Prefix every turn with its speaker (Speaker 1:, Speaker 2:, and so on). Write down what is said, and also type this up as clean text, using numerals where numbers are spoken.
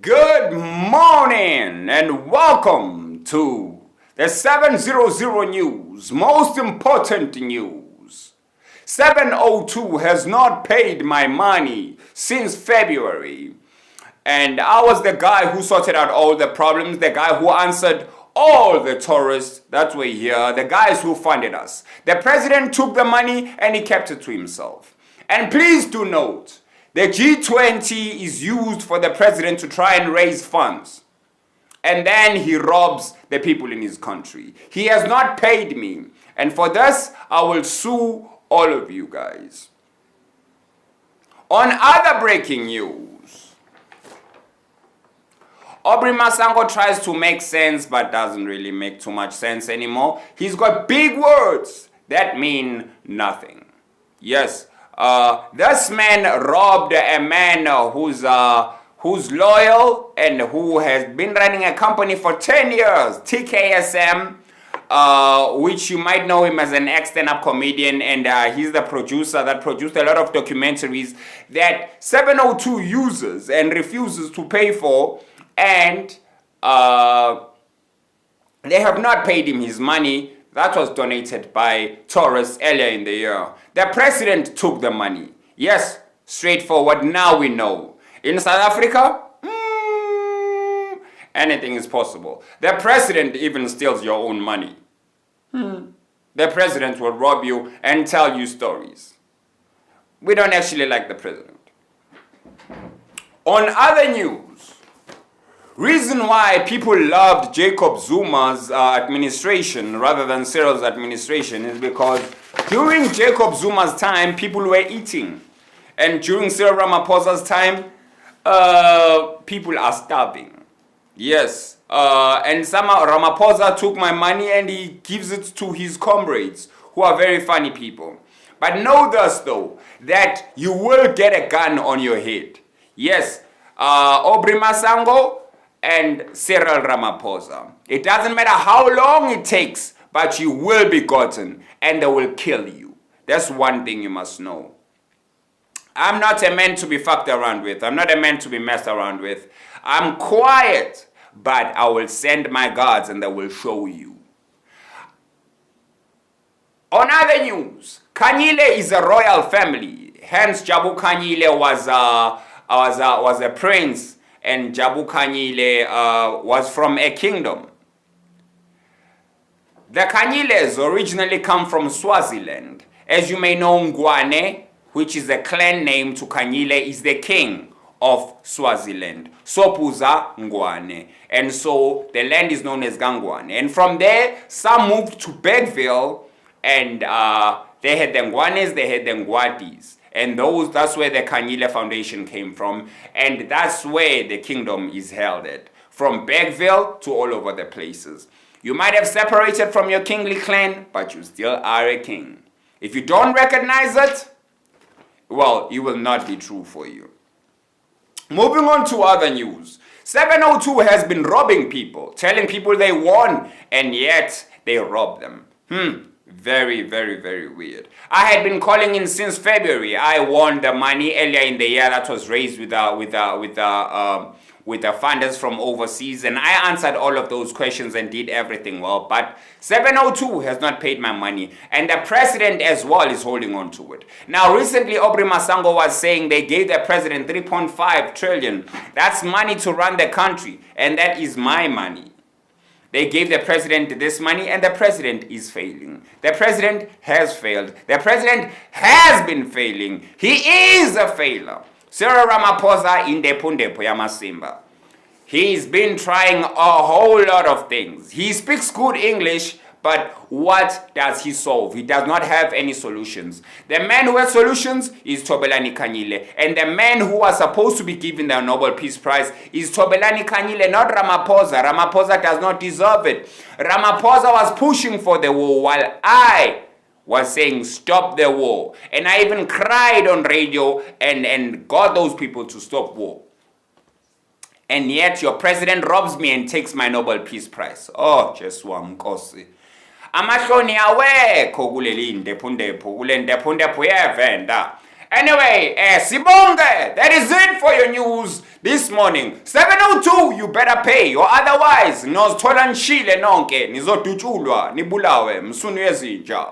Speaker 1: Good morning and welcome to the 700 News, most important news. 702 has not paid my money since February. And I was the guy who sorted out all the problems, the guy who answered all the tourists that were here, the guys who funded us. The president took the money and he kept it to himself. And please do note, the G20 is used for the president to try and raise funds. And then he robs the people in his country. He has not paid me. And for this, I will sue all of you guys. On other breaking news, Aubrey Masango tries to make sense but doesn't really make too much sense anymore. He's got big words that mean nothing. Yes. This man robbed a man who's loyal and who has been running a company for 10 years, TKSM, which you might know him as an ex-stand-up comedian, and he's the producer that produced a lot of documentaries that 702 uses and refuses to pay for, and they have not paid him his money that was donated by Taurus earlier in the year. The president took the money. Yes, straightforward, now we know. In South Africa, anything is possible. The president even steals your own money. The president will rob you and tell you stories. We don't actually like the president. On other news, reason why people loved Jacob Zuma's administration rather than Cyril's administration is because during Jacob Zuma's time, people were eating. And during Cyril Ramaphosa's time, people are starving. Yes. And somehow Ramaphosa took my money and he gives it to his comrades, who are very funny people. But know this though, that you will get a gun on your head. Yes. Aubrey Masango and Cyril Ramaphosa. It doesn't matter how long it takes, but you will be gotten and they will kill you. That's one thing you must know. I'm not a man to be fucked around with. I'm not a man to be messed around with. I'm quiet, but I will send my guards and they will show you. On other news, Kanyile is a royal family. Hence, Jabu Kanyile was a prince. And Jabu Kanyile was from a kingdom. The Kanyiles originally come from Swaziland. As you may know, Ngwane, which is a clan name to Kanyile, is the king of Swaziland. Sopuza Ngwane. And so the land is known as Gangwane. And from there, some moved to Bergville, and they had the Ngwanes, they had the Ngwatis. And that's where the Kanyile Foundation came from. And that's where the kingdom is held at. From Bergville to all over the places. You might have separated from your kingly clan, but you still are a king. If you don't recognize it, well, it will not be true for you. Moving on to other news. 702 has been robbing people, telling people they won, and yet they rob them. Very, very, very weird. I had been calling in since February. I won the money earlier in the year that was raised with the funders from overseas, and I answered all of those questions and did everything well. But 702 has not paid my money, and the president as well is holding on to it. Now, recently, Aubrey Masango was saying they gave the president 3.5 trillion. That's money to run the country, and that is my money. They gave the president this money and the president is failing. The president has failed. The president has been failing. He is a failure. Cyril Ramaphosa in Depundepo Yamasimba. He's been trying a whole lot of things. He speaks good English, but what does he solve? He does not have any solutions. The man who has solutions is Thobelani Kanyile. And the man who was supposed to be given the Nobel Peace Prize is Thobelani Kanyile, not Ramaphosa. Ramaphosa does not deserve it. Ramaphosa was pushing for the war while I was saying stop the war. And I even cried on radio and got those people to stop war. And yet your president robs me and takes my Nobel Peace Prize. Oh, Jeswa Mkosi. Amahloni awekho kuleli Ndepundepo, kule Ndepundepo yevenda. Anyway, sibonge, that is it for your news this morning. 702, you better pay, or otherwise, nozithola nishile nonke, nizodutshulwa, nibulawe, msunu yezinja.